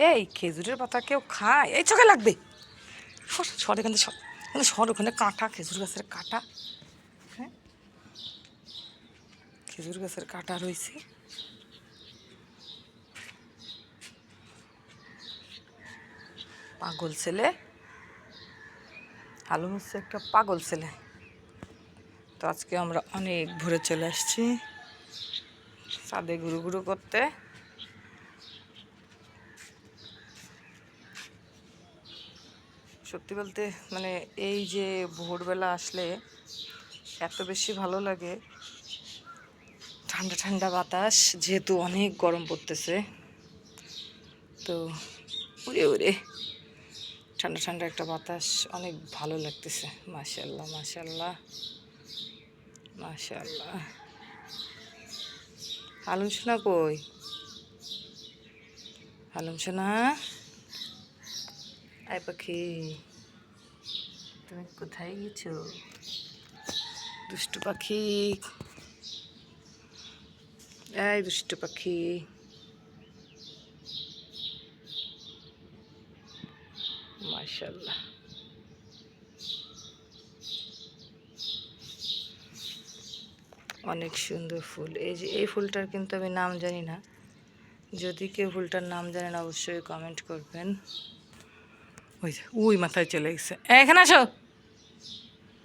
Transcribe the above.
এই খেজুরের পাতা কেউ খায়? এই চোখে লাগবে। সর এখান থেকে, সর ওখানে কাঁটা, খেজুর গাছের কাঁটা। হ্যাঁ, খেজুর গাছের কাঁটা রয়েছে। পাগল ছেলে, হালুম হচ্ছে একটা পাগল ছেলে। তো আজকে আমরা অনেক ভোরে চলে আসছি ছাদে ঘুরু ঘুরু করতে। সত্যি বলতে মানে এই যে ভোরবেলা আসলে এত বেশি ভালো লাগে, ঠান্ডা ঠান্ডা বাতাস, যেহেতু অনেক গরম পড়তেছে। তো উড়ে উড়ে ঠান্ডা ঠান্ডা একটা বাতাস, অনেক ভালো লাগতেছে। মাশাআল্লাহ মাশাআল্লাহ মাশাআল্লাহ। হালুম সোনা কই? হালুম সোনা, আয় পাখি, তুমি কোথায় গেছো? দুষ্টু পাখি, এই দুষ্টু পাখি। মাশাআল্লাহ, অনেক সুন্দর ফুল। এই যে এই ফুলটার কিন্তু আমি নাম জানি না, যদি কেউ ফুলটার নাম জানেন অবশ্যই কমেন্ট করবেন। ওই মাথায় চলে গেছে, এখানে আসো।